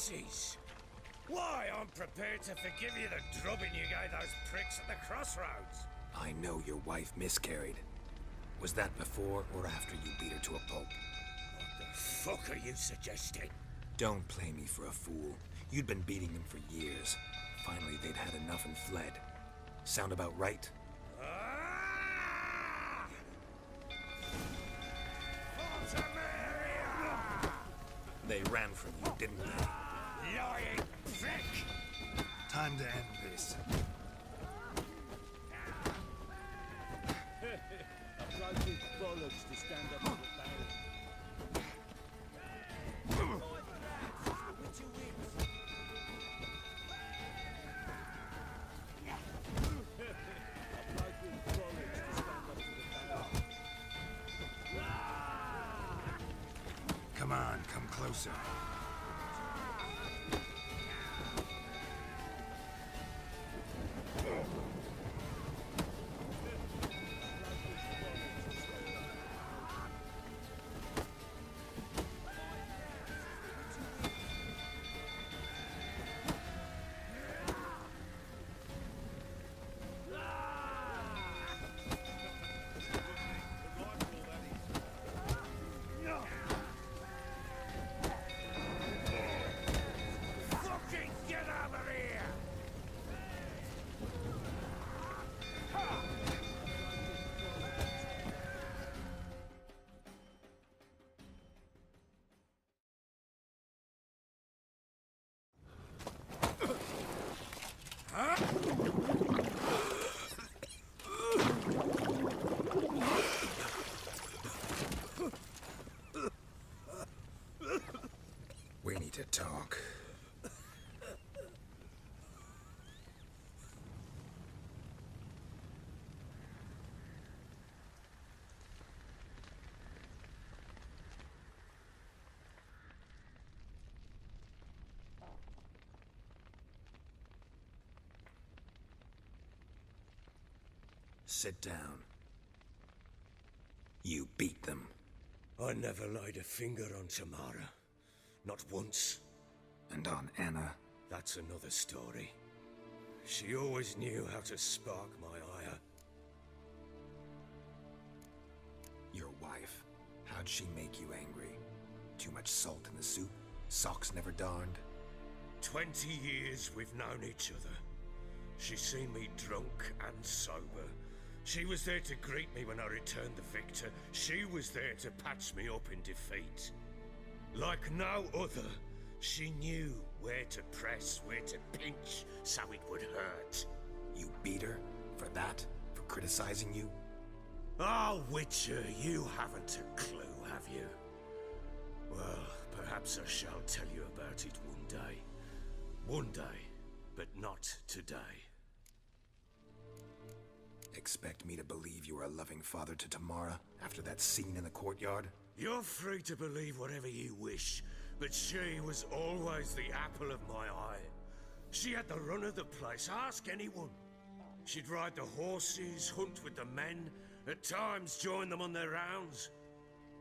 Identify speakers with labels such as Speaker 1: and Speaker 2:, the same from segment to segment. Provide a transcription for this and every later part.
Speaker 1: Curses! Why, I'm prepared to forgive you the drubbing you gave those pricks at the crossroads.
Speaker 2: I know your wife miscarried. Was that before or after you beat her to a pulp?
Speaker 1: What the fuck are you suggesting?
Speaker 2: Don't play me for a fool. You'd been beating them for years. Finally, they'd had enough and fled. Sound about right?
Speaker 1: Ah! Fortamaria!
Speaker 2: They ran from you, didn't they?
Speaker 1: Lying prick!
Speaker 3: Time to end this.
Speaker 4: A bloke with bollocks to stand up to the barrel. With your wits. A bloke with bollocks to stand up to the barrel.
Speaker 3: Come on, come closer.
Speaker 1: Fucking get over here!
Speaker 2: We need to talk. Sit down. You beat them.
Speaker 1: I never laid a finger on Tamara. Not once.
Speaker 2: And on Anna.
Speaker 1: That's another story. She always knew how to spark my ire.
Speaker 2: Your wife. How'd she make you angry? Too much salt in the soup? Socks never darned?
Speaker 1: 20 years we've known each other. She's seen me drunk and sober. She was there to greet me when I returned the victor. She was there to patch me up in defeat. Like no other, she knew where to press, where to pinch, so it would hurt.
Speaker 2: You beat her? For that? For criticizing you?
Speaker 1: Oh, Witcher, you haven't a clue, have you? Well, perhaps I shall tell you about it one day. One day, but not today.
Speaker 2: Expect me to believe you were a loving father to Tamara after that scene in the courtyard?
Speaker 1: You're free to believe whatever you wish, but she was always the apple of my eye. She had the run of the place, ask anyone. She'd ride the horses, hunt with the men, at times join them on their rounds.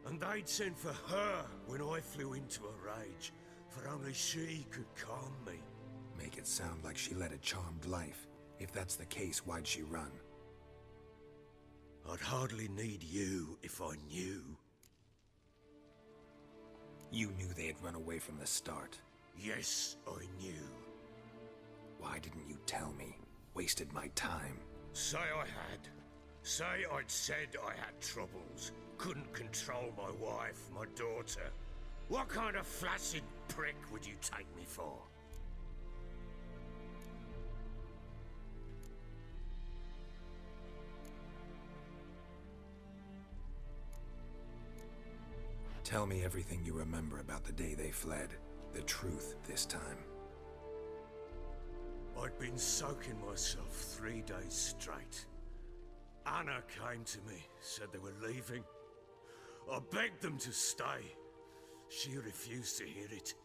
Speaker 1: And they'd send for her when I flew into a rage, for only she could calm me.
Speaker 2: Make it sound like she led a charmed life. If that's the case, why'd she run?
Speaker 1: I'd hardly need you if I knew.
Speaker 2: You knew they had run away from the start.
Speaker 1: Yes, I knew.
Speaker 2: Why didn't you tell me? Wasted my time.
Speaker 1: Say I had. Say I'd said I had troubles. Couldn't control my wife, my daughter. What kind of flaccid prick would you take me for?
Speaker 2: Tell me everything you remember about the day they fled. The truth this time.
Speaker 1: I'd been soaking myself 3 days straight. Anna came to me, said they were leaving. I begged them to stay. She refused to hear it.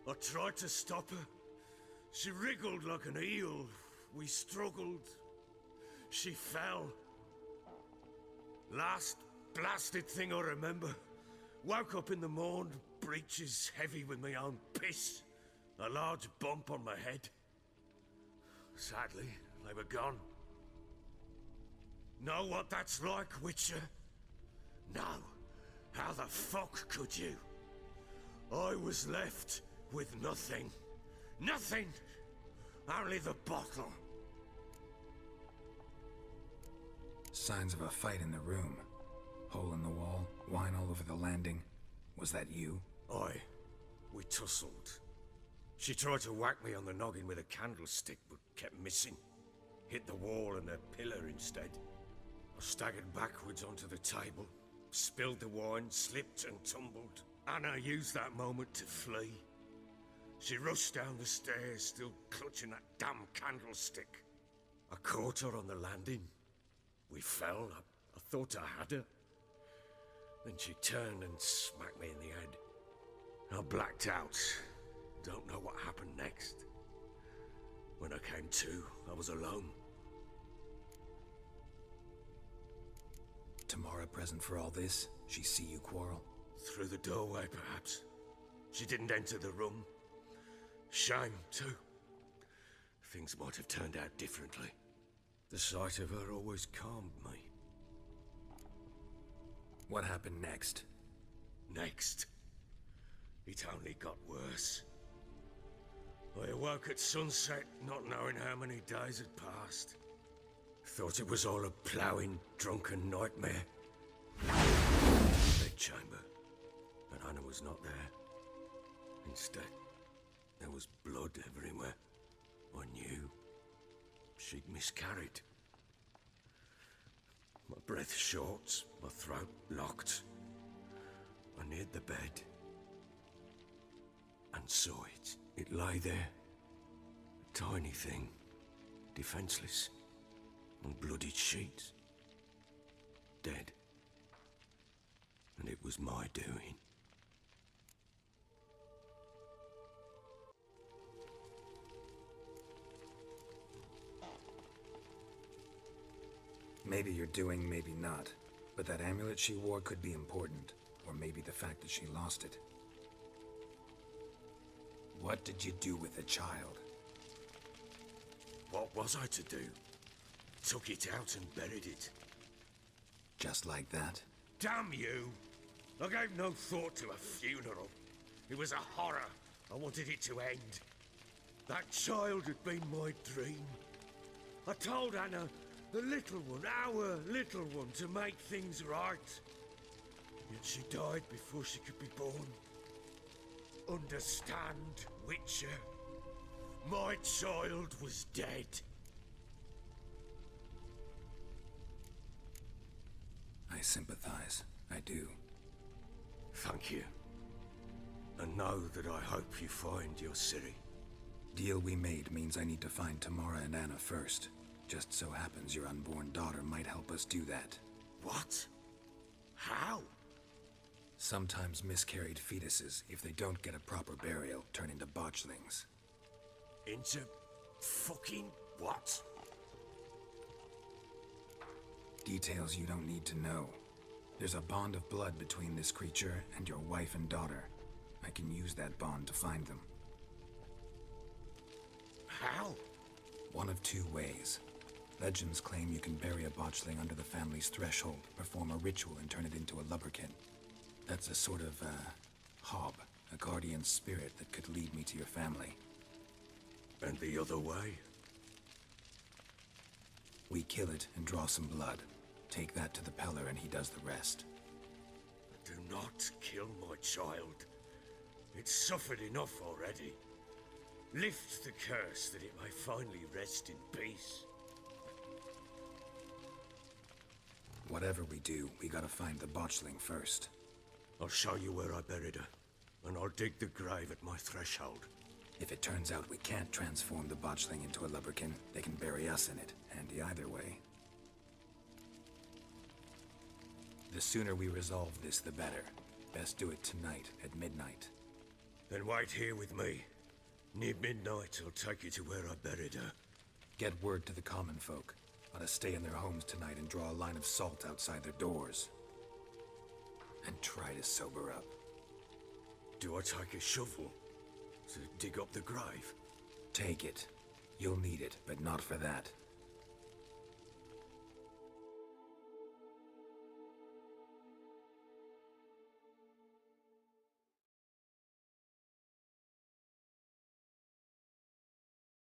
Speaker 1: I tried to stop her. She wriggled like an eel. We struggled. She fell. Last blasted thing I remember. Woke up in the morn, breeches heavy with my own piss, a large bump on my head. Sadly, they were gone. Know what that's like, Witcher? No. How the fuck could you? I was left with nothing. Nothing! Only the bottle.
Speaker 2: Signs of a fight in the room. Hole in the wall, wine all over the landing. Was that you?
Speaker 1: Aye. We tussled. She tried to whack me on the noggin with a candlestick, but kept missing. Hit the wall and a pillar instead. I staggered backwards onto the table, spilled the wine, slipped and tumbled. Anna used that moment to flee. She rushed down the stairs, still clutching that damn candlestick. I caught her on the landing. We fell. I thought I had her. Then she turned and smacked me in the head. I blacked out. Don't know what happened next. When I came to, I was alone.
Speaker 2: Tamara present for all this? She see you quarrel?
Speaker 1: Through the doorway, perhaps. She didn't enter the room. Shame, too. Things might have turned out differently. The sight of her always calmed me.
Speaker 2: What happened next?
Speaker 1: Next? It only got worse. I awoke at sunset, not knowing how many days had passed. Thought it was all a ploughing, drunken nightmare. Bedchamber, but Anna was not there. Instead, there was blood everywhere. I knew she'd miscarried. My breath short, my throat locked. I neared the bed and saw it. It lay there, a tiny thing, defenseless, on bloodied sheets, dead. And it was my doing.
Speaker 2: Maybe you're doing, maybe not. But that amulet she wore could be important. Or maybe the fact that she lost it. What did you do with the child?
Speaker 1: What was I to do? Took it out and buried it.
Speaker 2: Just like that?
Speaker 1: Damn you! I gave no thought to a funeral. It was a horror. I wanted it to end. That child had been my dream. I told Anna, the little one, our little one, to make things right. Yet she died before she could be born. Understand, Witcher? My child was dead.
Speaker 2: I sympathize. I do.
Speaker 1: Thank you. And know that I hope you find your Ciri.
Speaker 2: Deal we made means I need to find Tamara and Anna first. Just so happens your unborn daughter might help us do that.
Speaker 1: What? How?
Speaker 2: Sometimes miscarried fetuses, if they don't get a proper burial, turn into botchlings.
Speaker 1: Into fucking what?
Speaker 2: Details you don't need to know. There's a bond of blood between this creature and your wife and daughter. I can use that bond to find them.
Speaker 1: How?
Speaker 2: One of two ways. Legends claim you can bury a botchling under the family's threshold, perform a ritual and turn it into a lubberkin. That's a sort of, hob, a guardian spirit that could lead me to your family.
Speaker 1: And the other way?
Speaker 2: We kill it and draw some blood. Take that to the Peller and he does the rest.
Speaker 1: Do not kill my child. It's suffered enough already. Lift the curse that it may finally rest in peace.
Speaker 2: Whatever we do, we gotta find the botchling first.
Speaker 1: I'll show you where I buried her, and I'll dig the grave at my threshold.
Speaker 2: If it turns out we can't transform the botchling into a lubberkin, they can bury us in it. Handy either way. The sooner we resolve this, the better. Best do it tonight, at midnight.
Speaker 1: Then wait here with me. Near midnight, I'll take you to where I buried her.
Speaker 2: Get word to the common folk. Let us stay in their homes tonight and draw a line of salt outside their doors. And try to sober up.
Speaker 1: Do I take a shovel to dig up the grave?
Speaker 2: Take it. You'll need it, but not for that.